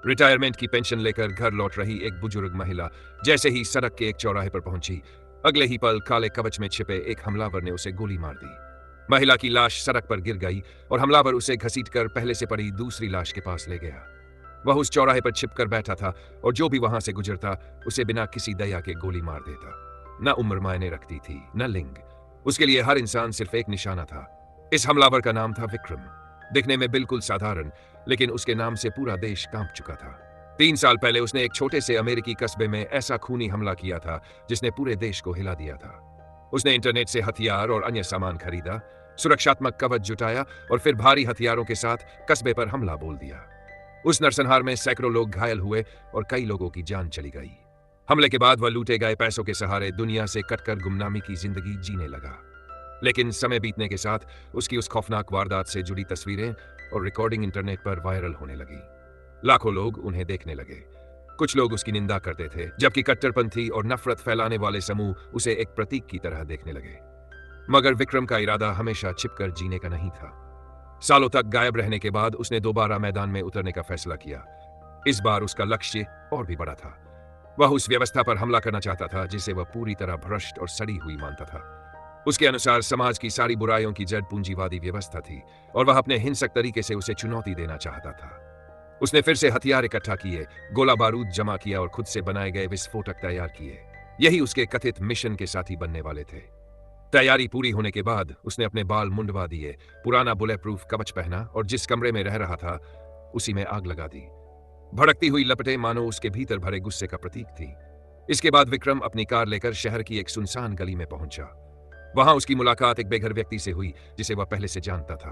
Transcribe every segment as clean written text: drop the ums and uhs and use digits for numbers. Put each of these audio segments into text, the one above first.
Retirement की pension लेकर घर लौट रही एक बुजुर्ग महिला जैसे ही सड़क के एक चौराहे पर पहुंची, अगले ही पल काले कवच में छिपे एक हमलावर ने उसे गोली मार दी। महिला की लाश सड़क पर गिर गई और हमलावर उसे घसीटकर पहले से पड़ी दूसरी लाश के पास ले गया। वह उस चौराहे पर छिपकर बैठा था और जो भी वहां से गुजरता उसे बिना किसी दया के गोली मार देता। न उम्र मायने रखती थी, न लिंग। उसके लिए हर इंसान सिर्फ एक निशाना था। इस हमलावर का नाम था विक्रम। दिखने में बिल्कुल साधारण, लेकिन उसके नाम से पूरा देश कांप चुका था। 3 साल पहले उसने एक छोटे से अमेरिकी कस्बे में ऐसा खूनी हमला किया था जिसने पूरे देश को हिला दिया था। उसने इंटरनेट से हथियार और अन्य सामान खरीदा, सुरक्षात्मक कवच जुटाया और फिर भारी हथियारों के साथ कस्बे पर हमला बोल दिया। उस नरसंहार में सैकड़ों लोग घायल हुए और कई लोगों की जान चली गई। हमले के बाद वह लूटे गए पैसों के सहारे दुनिया से कटकर गुमनामी की जिंदगी जीने लगा। लेकिन समय बीतने के साथ उसकी उस खौफनाक वारदात से जुड़ी तस्वीरें और रिकॉर्डिंग इंटरनेट पर वायरल होने लगी। लाखों लोग उन्हें देखने लगे। कुछ लोग उसकी निंदा करते थे, जबकि कट्टरपंथी और नफरत फैलाने वाले समूह उसे एक प्रतीक की तरह देखने लगे। मगर विक्रम का इरादा हमेशा छिपकर जीने का नहीं था। सालों तक गायब रहने के बाद उसने दोबारा मैदान में उतरने का फैसला किया। इस बार उसका लक्ष्य और भी बड़ा था। वह उस व्यवस्था पर हमला करना चाहता था जिसे वह पूरी तरह भ्रष्ट और सड़ी हुई मानता था। उसके अनुसार समाज की सारी बुराइयों की जड़ पूंजीवादी व्यवस्था थी और वह अपने हिंसक तरीके से उसे चुनौती देना चाहता था। उसने फिर से हथियार इकट्ठा किए, गोला बारूद जमा किया और खुद से बनाए गए विस्फोटक तैयार किए। यही उसके कथित मिशन के साथी बनने वाले थे। तैयारी पूरी होने के बाद उसने अपने बाल मुंडवा दिए, पुराना बुलेट प्रूफ कवच पहना और जिस कमरे में रह रहा था उसी में आग लगा दी। भड़कती हुई लपटें मानो उसके भीतर भरे गुस्से का प्रतीक थी। इसके बाद विक्रम अपनी कार लेकर शहर की एक सुनसान गली में पहुंचा। वहां उसकी मुलाकात एक बेघर व्यक्ति से हुई जिसे वह पहले से जानता था।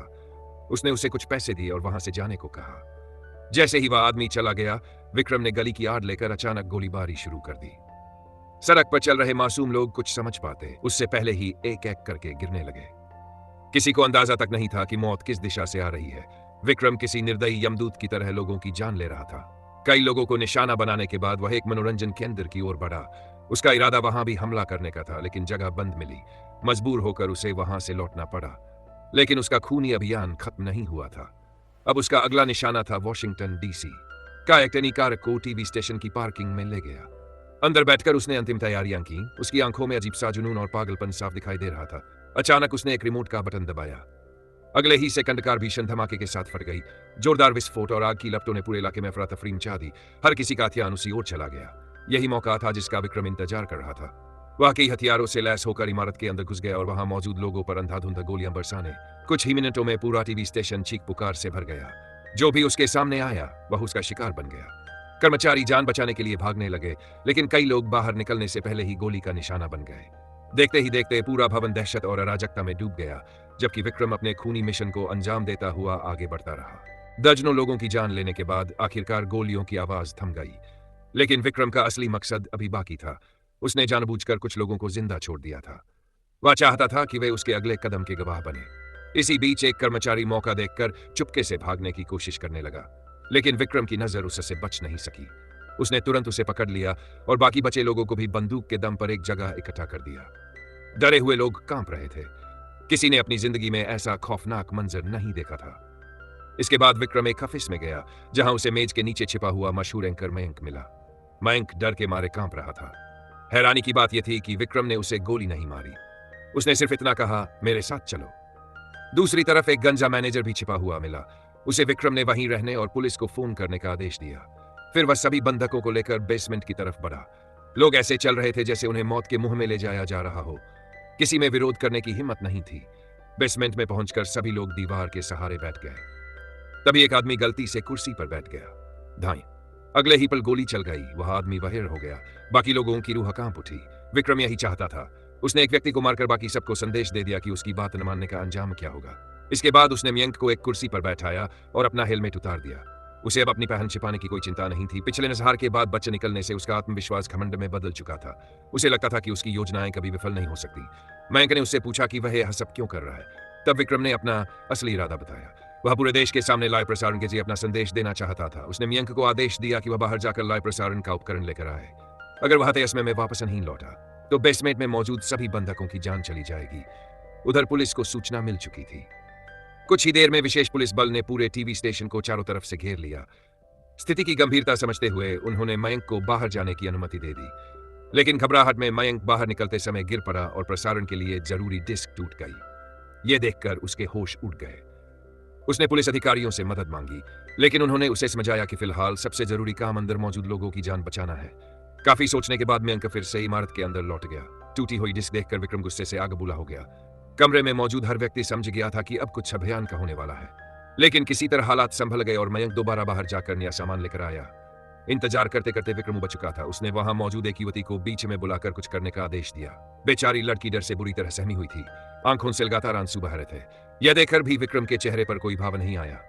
उसने उसे कुछ पैसे दिए और वहां से जाने को कहा। जैसे ही वह आदमी चला गया, विक्रम ने गली की आड़ लेकर अचानक गोलीबारी शुरू कर दी। सड़क पर चल रहे मासूम लोग कुछ समझ पाते उससे पहले ही एक एक करके गिरने लगे। किसी को अंदाजा तक नहीं था कि मौत किस दिशा से आ रही है। विक्रम किसी निर्दयी यमदूत की तरह लोगों की जान ले रहा था। कई लोगों को निशाना बनाने के बाद वह एक मनोरंजन केंद्र की ओर बढ़ा। उसका इरादा वहां भी हमला करने का था, लेकिन जगह बंद मिली। मजबूर होकर उसे वहां से लौटना पड़ा। लेकिन उसका खूनी अभियान खत्म नहीं हुआ था। अब उसका अगला निशाना था वॉशिंगटन डीसी का एक टनी कार को टीवी स्टेशन की पार्किंग में ले गया। अंदर बैठकर उसने अंतिम तैयारियां की। उसकी आंखों में अजीब सा जुनून और पागलपन साफ दिखाई दे रहा था। अचानक उसने एक रिमोट का बटन दबाया। अगले ही सेकंड कार भीषण धमाके के साथ फट गई। जोरदार विस्फोट और आग की लपटों ने पूरे इलाके में अफरा तफरी मचा दी। हर किसी का ध्यान उसी ओर चला गया। यही मौका था जिसका विक्रम इंतजार कर रहा था। वह कई हथियारों से लैस होकर इमारत के अंदर घुस गया और वहां मौजूद लोगों पर अंधाधुंध गोलियां बरसाने। कुछ ही मिनटों में पूरा टीवी स्टेशन चीख पुकार से भर गया। जो भी उसके सामने आया वह उसका शिकार बन गया। कर्मचारी जान बचाने के लिए भागने लगे, लेकिन कई लोग बाहर निकलने से पहले ही गोली का निशाना बन गए। देखते ही देखते पूरा भवन दहशत और अराजकता में डूब गया, जबकि विक्रम अपने खूनी मिशन को अंजाम देता हुआ आगे बढ़ता रहा। दर्जनों लोगों की जान लेने के बाद आखिरकार गोलियों की आवाज थम गई। लेकिन विक्रम का असली मकसद अभी बाकी था। उसने जानबूझकर कुछ लोगों को जिंदा छोड़ दिया था। वह चाहता था कि वे उसके अगले कदम के गवाह बने। इसी बीच एक कर्मचारी मौका देखकर चुपके से भागने की कोशिश करने लगा, लेकिन विक्रम की नजर उससे बच नहीं सकी। उसने तुरंत उसे पकड़ लिया और बाकी बचे लोगों को भी बंदूक के दम पर एक जगह इकट्ठा कर दिया। डरे हुए लोग कांप रहे थे। किसी ने अपनी जिंदगी में ऐसा खौफनाक मंजर नहीं देखा था। इसके बाद विक्रम एक ऑफिस में गया, जहां उसे मेज के नीचे छिपा हुआ मशहूर एंकर मयंक मिला। मयंक डर के मारे कांप रहा था। हैरानी की बात यह थी कि विक्रम ने उसे गोली नहीं मारी। उसने सिर्फ इतना कहा, मेरे साथ चलो। दूसरी तरफ एक गंजा मैनेजर भी छिपा हुआ मिला। उसे विक्रम ने वहीं रहने और पुलिस को फोन करने का आदेश दिया। फिर वह सभी बंधकों को लेकर बेसमेंट की तरफ बढ़ा। लोग ऐसे चल रहे थे जैसे उन्हें मौत के मुंह में ले जाया जा रहा हो। किसी में विरोध करने की हिम्मत नहीं थी। बेसमेंट में पहुंचकर सभी लोग दीवार के सहारे बैठ गए। तभी एक आदमी गलती से कुर्सी पर बैठ गया। धाई। अगले ही पल गोली चल गई। वह आदमी बहिर हो गया। बाकी लोगों की रूह कांप उठी। विक्रम यही चाहता था। उसने एक व्यक्ति को मारकर बाकी सबको संदेश दे दिया कि उसकी बात न मानने का अंजाम क्या होगा। इसके बाद उसने मयंक को एक कुर्सी पर बैठाया और अपना हेलमेट उतार दिया। उसे अब अपनी पहन छिपाने की कोई चिंता नहीं थी। पिछले नजहार के बाद बच्चे निकलने से उसका आत्मविश्वास घमंड में बदल चुका था। उसे लगता था कि उसकी योजनाएं कभी विफल नहीं हो सकती। मयंक ने उससे पूछा कि वह यह सब क्यों कर रहा है। तब विक्रम ने अपना असली इरादा बताया। वह पूरे देश के सामने लाइव प्रसारण के जरिए अपना संदेश देना चाहता था। उसने मयंक को आदेश दिया कि वह बाहर जाकर लाइव प्रसारण का उपकरण लेकर आए। अगर वह हत्या समय में वापस नहीं लौटा तो बेसमेंट में मौजूद सभी बंधकों की जान चली जाएगी। उधर पुलिस को सूचना मिल चुकी थी। कुछ ही देर में विशेष पुलिस बल ने पूरे टीवी स्टेशन को चारों तरफ से घेर लिया। स्थिति की गंभीरता समझते हुए उन्होंने मयंक को बाहर जाने की अनुमति दे दी। लेकिन घबराहट में मयंक बाहर निकलते समय गिर पड़ा और प्रसारण के लिए जरूरी डिस्क टूट गई। यह देखकर उसके होश उड़ गए। उसने पुलिस अधिकारियों से मदद मांगी, लेकिन उन्होंने उसे समझाया कि फिलहाल सबसे जरूरी काम अंदर मौजूद लोगों की जान बचाना है। काफी सोचने के बाद मयंक फिर से इमारत के अंदर लौट गया। टूटी हुई डिस्क देखकर विक्रम गुस्से से आग बुला हो गया। कमरे में मौजूद हर व्यक्ति समझ गया था कि अब कुछ अभियान का होने वाला है। लेकिन किसी तरह हालात संभल गए और मयंक दोबारा बाहर जाकर नया सामान लेकर आया। इंतजार करते करते विक्रम उब चुका था। उसने वहां मौजूद एक युवती को बीच में बुलाकर कुछ करने का आदेश दिया। बेचारी लड़की डर से बुरी तरह सहमी हुई थी। आंखों से लगातार आंसू बह रहे थे। यह देखकर भी विक्रम के चेहरे पर कोई भाव नहीं आया।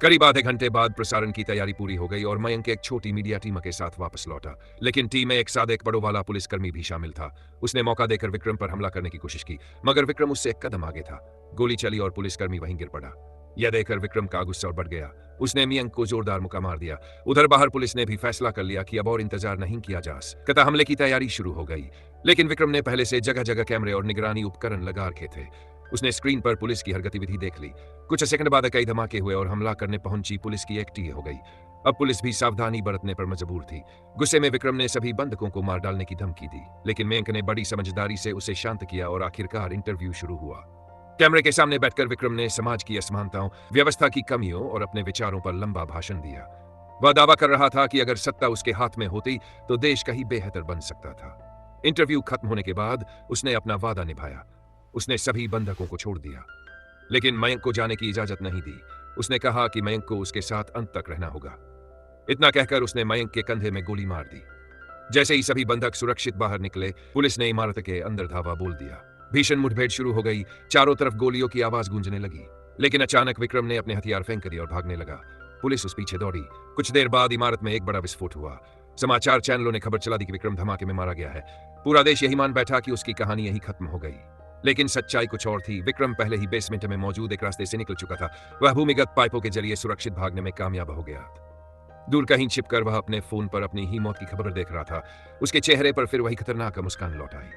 करीब आधे घंटे बाद प्रसारण की तैयारी पूरी हो गई और मयंक एक छोटी मीडिया टीम के साथ वापस लौटा। लेकिन टीम में एक सादे कपड़ों वाला पुलिसकर्मी भी शामिल था। उसने मौका देकर विक्रम पर हमला करने की कोशिश की, मगर विक्रम उससे एक कदम आगे था। गोली चली और पुलिसकर्मी वहीं गिर पड़ा। यह देखकर विक्रम का गुस्सा और बढ़ गया। उसने मयंक को जोरदार मुक्का मार दिया। उधर बाहर पुलिस ने भी फैसला कर लिया कि अब और इंतजार नहीं किया जा सकता। हमले की तैयारी शुरू हो गई, लेकिन विक्रम ने पहले से जगह जगह कैमरे और निगरानी उपकरण लगा रखे थे। उसने स्क्रीन पर पुलिस की हर गतिविधि देख ली। कुछ सेकंड बाद कई धमाके हुए और हमला करने पहुंची पुलिस की एक टीम हो गई। अब पुलिस भी सावधानी बरतने पर मजबूर थी। गुस्से में विक्रम ने सभी बंधकों को मार डालने की धमकी दी, लेकिन मयंक ने बड़ी समझदारी से उसे शांत किया और आखिरकार इंटरव्यू शुरू हुआ। कैमरे के सामने बैठकर विक्रम ने समाज की असमानताओं, व्यवस्था की कमियों और अपने विचारों पर लंबा भाषण दिया। वह दावा कर रहा था कि अगर सत्ता उसके हाथ में होती तो देश कहीं बेहतर बन सकता था। इंटरव्यू खत्म होने के बाद उसने अपना वादा निभाया। उसने सभी बंधकों को छोड़ दिया, लेकिन मयंक को जाने की इजाजत नहीं दी। उसने कहा कि मयंक को उसके साथ अंत तक रहना होगा। इतना कहकर उसने मयंक के कंधे में गोली मार दी। जैसे ही सभी बंधक सुरक्षित बाहर निकले, पुलिस ने इमारत के अंदर धावा बोल दिया। भीषण मुठभेड़ शुरू हो गई। चारों तरफ गोलियों की आवाज गूंजने लगी। लेकिन अचानक विक्रम ने अपने हथियार फेंक दिए और भागने लगा। पुलिस उस पीछे दौड़ी। कुछ देर बाद इमारत में एक बड़ा विस्फोट हुआ। समाचार चैनलों ने खबर चला दी कि विक्रम धमाके में मारा गया है। पूरा देश यही मान बैठा कि उसकी कहानी यही खत्म हो गई। लेकिन सच्चाई कुछ और थी। विक्रम पहले ही बेसमेंट में मौजूद एक रास्ते से निकल चुका था। वह भूमिगत पाइपों के जरिए सुरक्षित भागने में कामयाब हो गया। दूर कहीं छिपकर वह अपने फोन पर अपनी ही मौत की खबर देख रहा था। उसके चेहरे पर फिर वही खतरनाक मुस्कान लौट आई।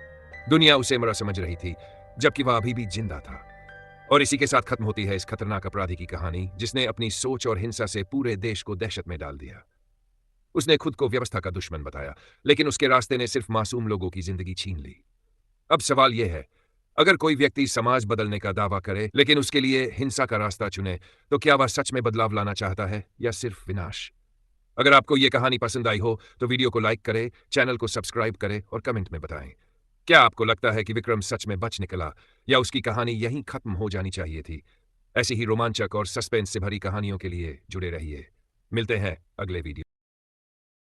दुनिया उसे मरा समझ रही थी, जबकि वह अभी भी जिंदा था। और इसी के साथ खत्म होती है इस खतरनाक अपराधी की कहानी, जिसने अपनी सोच और हिंसा से पूरे देश को दहशत में डाल दिया। उसने खुद को व्यवस्था का दुश्मन बताया, लेकिन उसके रास्ते ने सिर्फ मासूम लोगों की जिंदगी छीन ली। अब सवाल यह है, अगर कोई व्यक्ति समाज बदलने का दावा करे लेकिन उसके लिए हिंसा का रास्ता चुने, तो क्या वह सच में बदलाव लाना चाहता है या सिर्फ विनाश? अगर आपको यह कहानी पसंद आई हो तो वीडियो को लाइक करें, चैनल को सब्सक्राइब करें और कमेंट में बताएं। क्या आपको लगता है कि विक्रम सच में बच निकला या उसकी कहानी यहीं खत्म हो जानी चाहिए थी? ऐसी ही रोमांचक और सस्पेंस से भरी कहानियों के लिए जुड़े रहिए। मिलते हैं अगले वीडियो।